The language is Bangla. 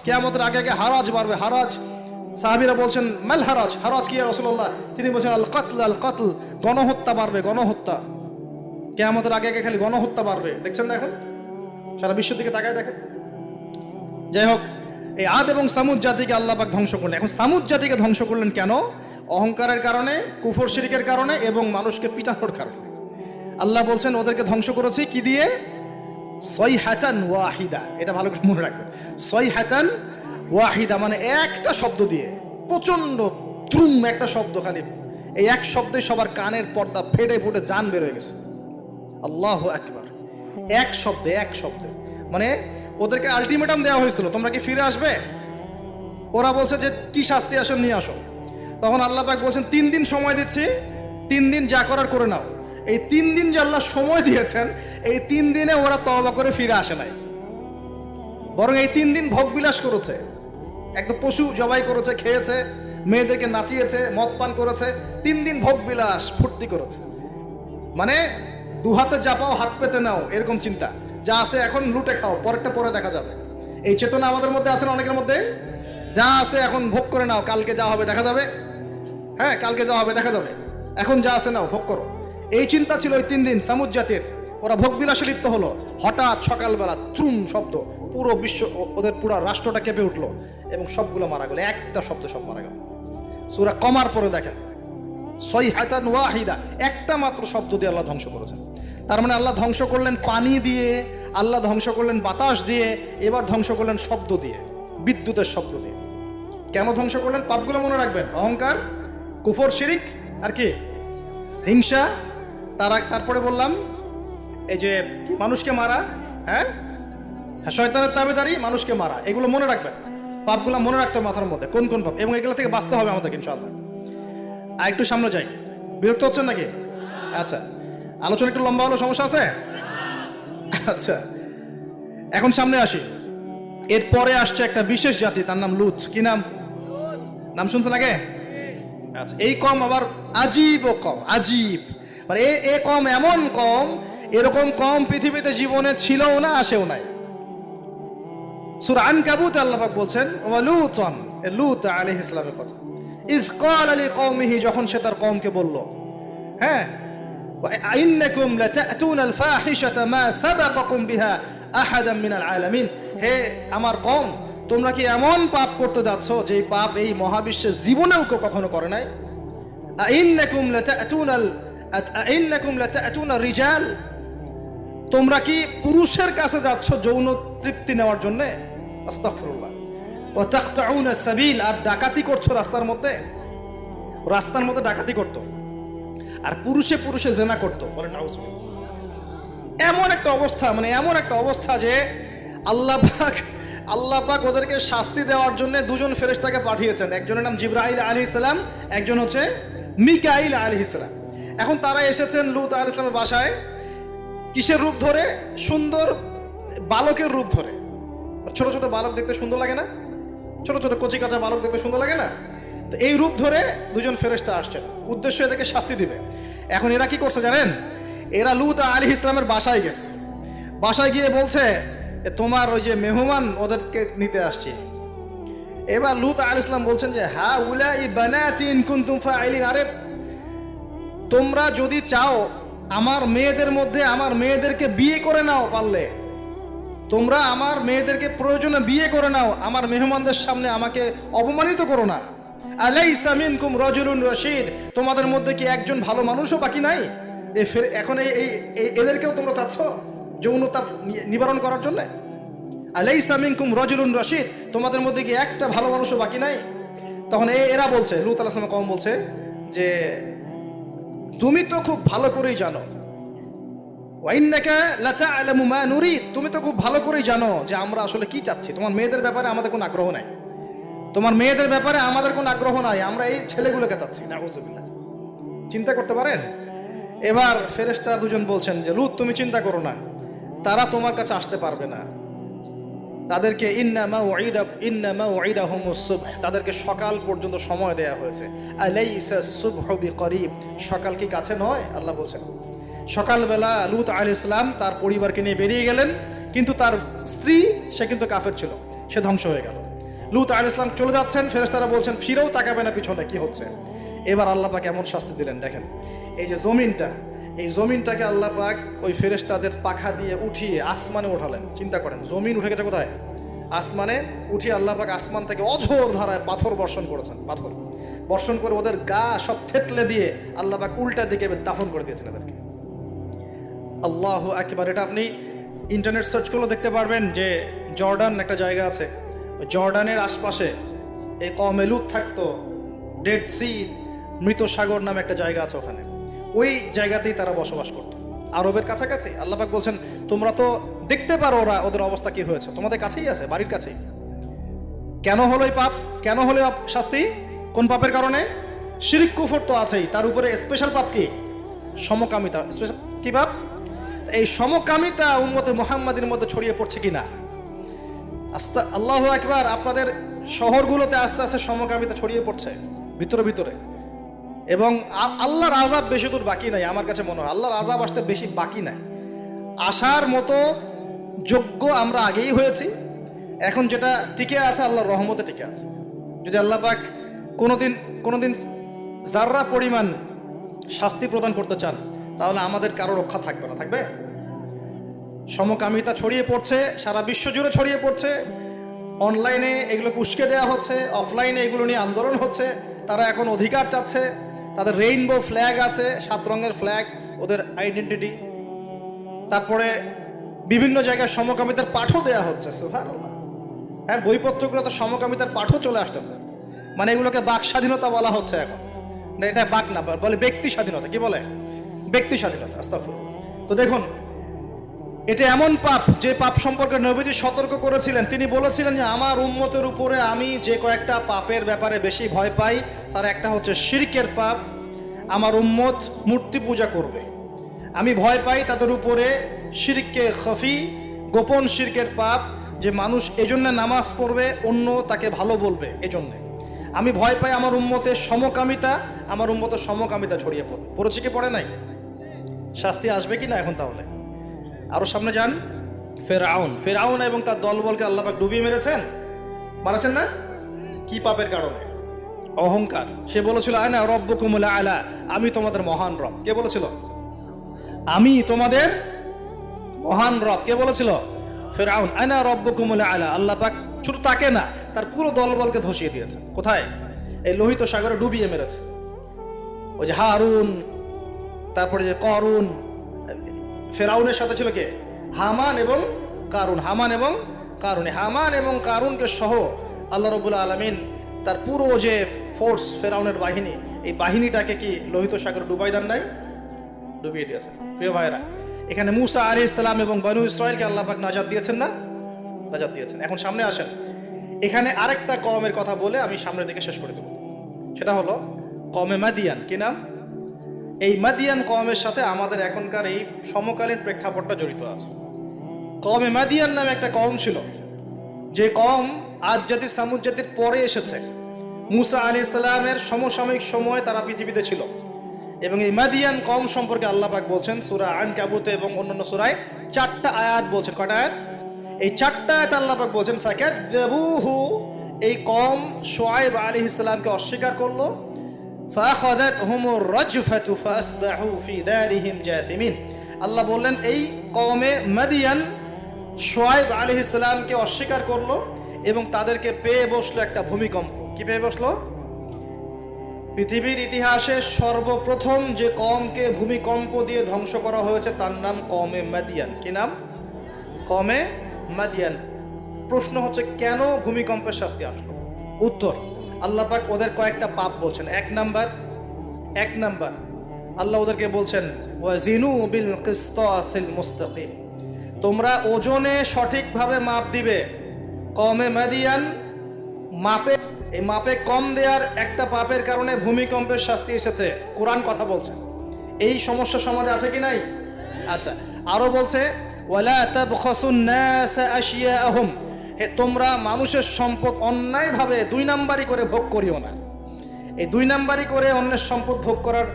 কিয়ামতের আগে আগে হারাজ বাড়বে, হারাজ। সাহাবীরা বলছেন মাল হারাজ, হারাজ কি ইয়া রাসূলুল্লাহ? তিনি বলছেন আল কতল, গণহত্যা বাড়বে, গণহত্যা। কিয়ামতের আগে আগে খালি গণহত্যা বাড়বে। দেখছেন না এখন সারা বিশ্বের দিকে তাকায় দেখেন। যাই হোক, এই আদ এবং সামুদ জাতিকে আল্লাহ পাক ধ্বংস করলেন। এখন সামুদ জাতিকে ধ্বংস করলেন কেন? অহংকারের কারণে, কুফর শিরকের কারণে এবং মানুষকে পিটানোর কারণে। আল্লাহ বলছেন ওদেরকে ধ্বংস করেছি কি দিয়ে? সয়হাতান ওয়াহিদা। এটা ভালো করে মনে রাখবেন, সয়হাতান ওয়াহিদা মানে একটা শব্দ দিয়ে, প্রচন্ড দ্রুম একটা শব্দ, খালি এই এক শব্দে সবার কানের পর্দা ফেটে ফুটে জান বের হয়ে গেছে। আল্লাহু আকবার। এক শব্দে মানে ওদেরকে আলটিমেটাম দেওয়া হয়েছিল, তোমরা কি ফিরে আসবে? ওরা বলছে যে কি শাস্তি আসো নিয়ে আসো। তখন আল্লাহ পাক বলছেন 3 দিন সময় দিচ্ছি, 3 দিন যা করার করে নাও। এই 3 দিন যে আল্লাহ সময় দিয়েছেন, এই 3 দিনে ওরা তওবা করে ফিরে আসে নাই, বরং এই 3 দিন ভোগ বিলাস করেছে, একদম পশু জবাই করেছে, খেয়েছে, মেয়েদেরকে নাচিয়েছে, মদ পান করেছে। 3 দিন ভোগ বিলাস ফুর্তি করেছে, মানে দু হাতে চাপাও হাত পেতে নাও এরকম চিন্তা। যা আছে এখন লুটে খাও, পরেরটা পরে দেখা যাবে। এই চেতনা আমাদের মধ্যে আছে না অনেকের মধ্যে? যা আছে এখন ভোগ করে নাও, কালকে যা হবে দেখা যাবে। হ্যাঁ, কালকে যা হবে দেখা যাবে, এখন যা আছে নাও, ভোগ করো। এই চিন্তা ছিল ওই 3 দিন সামুদ জাতির। ওরা ভোগ বিলাসে লিপ্ত হলো। হঠাৎ সকালবেলা ত্রুম শব্দ, পুরো বিশ্ব, ওদের পুরো রাষ্ট্রটা কেঁপে উঠলো এবং সবগুলো মারা গেল। একটা শব্দ সব মারা গেল। সূরা কমার পরে দেখেন সয়হাতান ওয়াহিদা, একটা মাত্র শব্দ দিয়ে আল্লাহ ধ্বংস করেছেন। তার মানে আল্লাহ ধ্বংস করলেন পানি দিয়ে, আল্লাহ ধ্বংস করলেন বাতাস দিয়ে, এবার ধ্বংস করলেন শব্দ দিয়ে, বিদ্যুতের শব্দ দিয়ে। কেন ধ্বংস করলেন? পাপগুলো মনে রাখবেন, অহংকার, কুফর, শিরিক, আর কি হিংসা। তারপরে বললাম এই যে কি মানুষকে মারা, হ্যাঁ শয়তানের তাবেদারি, মানুষকে মারা, এগুলো মনে রাখবেন। পাপগুলো মনে রাখতে হবে মাথার মধ্যে, কোন কোন পাপ, এবং এগুলো থেকে বাঁচতে হবে আমাদের ইনশাআল্লাহ। আর একটু সামনে যাই, বিরক্ত হচ্ছেন নাকি? আচ্ছা, আলোচনা একটু লম্বা হলো, সমস্যা আছে? আচ্ছা, এখন সামনে আসি। এরপরে আসছে একটা বিশেষ জাতি, তার নাম লুত। কি নাম? নাম শুনছেন আগে? আচ্ছা, এই কম আবার আজীব ও কম, আজীব মানে এ কম এমন কম, এরকম কম পৃথিবীতে জীবনে ছিলও না, আসেও নাই। সূরা আনকাবুতে আল্লাহ পাক বলছেন ওয়ালুতন, লূত আলাইহিস সালামের কথা। ইয ক্বালা লিকওমিহি, যখন সে তার কওমকে বলল, হ্যাঁ ইন্নাকুম লাতাতুনাল ফাহিশাতা মা সাবাকাকুম বিহা আহাদাম মিনাল আলামিন, হে আমার কওম, তোমরা কি এমন পাপ করতে যাচ্ছ যে পাপ এই মহাবিশ্বের জীবনেও কেউ কখনো করে নাই? ইন্নাকুম লাতাতুনার রিজাল, তোমরা কি পুরুষের কাছে যাচ্ছ যৌন তৃপ্তি নেওয়ার জন্য? আস্তাগফিরুল্লাহ। ওয়া তাকতাউনাস সাবিল, আর ডাকাতি করছো রাস্তার মধ্যে ডাকাতি করতো, আর পুরুষে পুরুষে জেনা করতো। বলেন নাউজুবিল্লাহ। এমন একটা অবস্থা, মানে এমন একটা অবস্থা যে আল্লাহ পাক ওদেরকে শাস্তি দেওয়ার জন্য 2 জন ফেরেশতাকে পাঠিয়েছেন। একজনের নাম জিবরাইল আলাইহিস সালাম, একজন হচ্ছে মিকাইল আলাইহিস সালাম। এখন তারা এসেছেন লূত আলাইহিস সালামের বাসায় কিসের রূপ ধরে? সুন্দর বালকের রূপ ধরে। ছোট ছোট বালক দেখতে সুন্দর লাগে না? ছোট ছোট কচি কাঁচা বালক দেখতে সুন্দর লাগে না? তো এই রূপ ধরে 2 জন ফেরেশতা আসছেন, উদ্দেশ্য এদেরকে শাস্তি দিবে। এখন এরা কি করছে জানেন? এরা লূত আলাইহিস সালামের বাসায় গেছে। বাসায় গিয়ে বলছে তোমার ওই যে মেহমান, ওদেরকে নিতে আসছি। এবার লূত আলাইহিস সালাম বলছেন যে হা উলাই বানাতি ইন কুনতুম ফাইলিন, আরে তোমরা যদি চাও আমার মেয়েদের মধ্যে আমার মেয়েদেরকে বিয়ে করে নাও, পারলে তোমরা আমার মেয়েদেরকে প্রয়োজনে বিয়ে করে নাও, আমার মেহমানদের সামনে আমাকে অপমানিত করো না। আলাইসা মিনকুম রাজুলুন রশিদ, তোমাদের মধ্যে কি একজন ভালো মানুষও বাকি নাই? এখন এদেরকেও তোমরা চাচ্ছ যৌনতা নিবারণ করার জন্য? আলাইসা মিনকুম রাজুলুন রশিদ, তোমাদের মধ্যে কি একটা ভালো মানুষও বাকি নাই? তখন এরা বলছে, লূত আলাইহিস সালাম কওম বলছে যে তুমি তো খুব ভালো করেই জানো, ওয়া ইন্নাকা লাতা'লামু মা নুরিদ, তুমি তো খুব ভালো করেই জানো যে আমরা আসলে কি চাচ্ছি। তোমার মেয়েদের ব্যাপারে আমাদের কোনো আগ্রহ নাই, তোমার মেয়েদের ব্যাপারে আমাদের কোনো আগ্রহ নাই, আমরা এই ছেলেগুলোকে চাচ্ছি। নাউযুবিল্লাহ। চিন্তা করতে পারেন? এবার ফেরেশতা 2 জন বলছেন যে লূত তুমি চিন্তা করো না, তারা তোমার কাছে আসতে পারবে না। তাদেরকে ইন্না মাউইদাহুমুস সুবহ, তাদেরকে সকাল পর্যন্ত সময় দেয়া হয়েছে। আলাইসাস সুবহু বিকরিব, সকাল কি কাছে নয়? আল্লাহ বলছেন। সকালবেলা লূত আলাইহিস সালাম তার পরিবারকে নিয়ে বেরিয়ে গেলেন, কিন্তু তার স্ত্রী সে কিন্তু কাফের ছিল, সে ধ্বংস হয়ে গেল। লূত আলাইহিস সালাম চলে যাচ্ছেন, ফেরেশতারা বলছেন ফিরেও তাকাবে না পিছনে, কি হচ্ছে। এবার আল্লাহ পাক এমন শাস্তি দিলেন, দেখেন এই যে জমিনটা, এই জমিনটাকে আল্লাহ পাক ওই ফেরেশতাদের পাখা দিয়ে উঠিয়ে আসমানে ওঠালেন। চিন্তা করেন, জমিন উঠে গেছে কোথায়? আসমানে। উঠিয়ে আল্লাহ পাক আসমান থেকে অঝোর ধারায় পাথর বর্ষণ করেছেন। পাথর বর্ষণ করে ওদের গা সব থেতলে দিয়ে আল্লাহ পাক উল্টা দিকে দাফন করে দিয়েছেন এদেরকে। আল্লাহু আকবার। এটা আপনি ইন্টারনেট সার্চ করলে দেখতে পারবেন যে জর্ডান একটা জায়গা আছে, জর্ডানের আশপাশে এই কওমে লূত থাকতো। ডেড সি, মৃত সাগর নামে একটা জায়গা আছে ওখানে, ওই জায়গাতেই তারা বসবাস করতো, আরবের কাছাকাছি। আল্লাহ পাক বলছেন তোমরা তো দেখতে পারো ওদের অবস্থা কি হয়েছে, তোমাদের কাছেই আছে, বাড়ির কাছেই। কেন হলো এই পাপ? কেন হলো শাস্তি? কোন পাপের কারণে? শিরক কুফর তো আছেই, তার উপরে স্পেশাল পাপ কি? সমকামিতা। স্পেশাল কি পাপ? এই সমকামিতা উম্মতে মুহাম্মাদের মধ্যে ছড়িয়ে পড়ছে কিনা? আল্লাহু আকবার। আপনাদের শহরগুলোতে আস্তে আস্তে সমকামিতা ছড়িয়ে পড়ছে ভিতরে ভিতরে, এবং আল্লাহর আযাব বেশি দূর বাকি নাই। আমার কাছে মনে হয় আল্লাহর আযাব আসতে বেশি বাকি নাই। আসার মতো যোগ্য আমরা আগেই হয়েছি। এখন যেটা টিকে আছে আল্লাহর রহমতে টিকে আছে। যদি আল্লাহ পাক কোনোদিন যাররা পরিমাণ শাস্তি প্রদান করতে চান, তাহলে আমাদের কারো রক্ষা থাকবে না। থাকবে? সমকামিতা ছড়িয়ে পড়ছে, সারা বিশ্ব জুড়ে ছড়িয়ে পড়ছে। অনলাইনে এগুলোকে উস্কে দেওয়া হচ্ছে, অফলাইনে এগুলো নিয়ে আন্দোলন হচ্ছে। তারা এখন অধিকার চাচ্ছে। তাদের রেইনবো ফ্ল্যাগ আছে, 7 রঙের ফ্ল্যাগ, ওদের আইডেন্টিটি। তারপরে বিভিন্ন জায়গায় সমকামিতার পাঠও দেওয়া হচ্ছে। সুবহানাল্লাহ। হ্যাঁ, বইপত্রগুলো তো সমকামিতার পাঠও চলে আসতেছে। মানে এগুলোকে বাক স্বাধীনতা বলা হচ্ছে এখন। এটা বাক না, বলে ব্যক্তি স্বাধীনতা। কি বলে? ব্যক্তি স্বাধীনতা। আস্তাগফিরুল্লাহ। তো দেখুন, এটা এমন পাপ যে পাপ সম্পর্কে নবীজি সতর্ক করেছিলেন। তিনি বলেছিলেন যে আমার উম্মতের উপরে আমি যে কয়েকটা পাপের ব্যাপারে বেশি ভয় পাই, তার একটা হচ্ছে শিরকের পাপ। আমার উম্মত মূর্তি পূজা করবে, আমি ভয় পাই তাদের উপরে শিরকে খফি, গোপন শিরকের পাপ, যে মানুষ এজন্য নামাজ পড়বে, অন্য তাকে ভালো বলবে, এজন্য আমি ভয় পাই। আমার উম্মতের সমকামিতা, আমার উম্মতের সমকামিতা ছড়িয়ে পড়বে। পড়েছে কি পড়ে নাই? শাস্তি আসবে কি না এখন? তাহলে আরো সামনে যান। ফেরাউন এবং তার দলবলকে আল্লাহ পাক ডুবিয়ে মেরেছেন, মারাছেন না? কি পাপের কারণে? অহংকার। সে বলেছিল আনা রব্বুকুমুল আলা, আমি তোমাদের মহান রব। কে বলেছিল? আমি তোমাদের মহান রব। কে বলেছিল? ফেরাউন। আনা রব্বুকুমুল আলা। আল্লাহ পাক শুধু তাকে না, তার পুরো দলবলকে ধসিয়ে দিয়েছে। কোথায়? এই লোহিত সাগরে ডুবিয়ে মেরেছে। ওই যে হারুন, তারপরে যে করুন। ফেরাউনের সাথে ছিল কে? হামান এবং কারুন। হামান এবং কারুনকে সহ আল্লাহ রাব্বুল আলামিন তার পুরো যে ফোর্স, ফেরাউনের বাহিনী, এই বাহিনীটাকে কি লোহিত সাগরে ডুবাই দেন নাই? ডুবিয়ে দিয়েছেন। প্রিয় ভাইরা, এখানে মুসা আলাইহিস সালাম এবং বনু ইসরাইলকে আল্লাহ পাক নাজাত দিয়েছেন না? নাজাত দিয়েছেন। এখন সামনে আসেন, এখানে আরেকটা কওমের কথা বলে আমি সামনের দিকে শেষ করে দেব। সেটা হলো কওমে মাদিয়ান। কি নাম? এই মাদিয়ান কওমের সাথে আমাদের এখনকার এই সমকালীন প্রেক্ষাপটটা জড়িত আছে। কওমে মাদিয়ান নামে একটা কওম ছিল, যে কওম আদ জাতি সামুদ জাতির পরে এসেছে। মুসা আলাইহিস সালামের সমসাময়িক সময়ে তারা পৃথিবীতে ছিল। এবং এই মাদিয়ান কওম সম্পর্কে আল্লাহ পাক বলছেন সূরা আনকাবুতে এবং অন্যান্য সূরায় 4টা আয়াত বলছেন। কয়টা আয়াত? এই 4টা আয়াত আল্লাহ পাক বলছেন ফাকাযযাবুহু, এই কওম শুআয়ব আলাইহিস সালামকে অস্বীকার করলো। ফাআখাযাতহুমুর রাজফাতু ফাসবাহু ফি দারিহিম জাসিমিন। আল্লাহ বললেন এই কওমে মাদিয়ান শুআয়ব আলাইহিস সালামকে অস্বীকার করলো এবং তাদেরকে পেয়ে বসলো একটা ভূমিকম্প। কি পেয়ে বসলো? পৃথিবীর ইতিহাসে সর্বপ্রথম যে কওমকে ভূমিকম্প দিয়ে ধ্বংস করা হয়েছে তার নাম কওমে মাদিয়ান। কি নাম? কওমে মাদিয়ান। প্রশ্ন হচ্ছে কেন ভূমিকম্পের শাস্তি আসলো? উত্তর, আল্লাহ পাক ওদের কয়েকটা পাপ বলছেন। এক নাম্বার আল্লাহ ওদেরকে বলছেন ওয়াজিনু বিল কিসতাসিল মুস্তাকিম, তোমরা ওজনে সঠিকভাবে মাপ দিবে। কওমে মাদিয়ান মাপে কম দেওয়ার একটা পাপের কারণে ভূমিকম্পের শাস্তি এসেছে। কোরআন কথা বলছে। এই সমস্যা সমাজে আছে কি নাই? আচ্ছা, আরো বলছে ওয়ালা তাবখাসুন নাস আশিয়াআহুম, তোমরা মানুষের সম্পদ অন্যায়ভাবে 2 নাম্বারি করে ভোগ করিও না। এই 2 নাম্বারি করে অন্যের সম্পদ ভোগ করার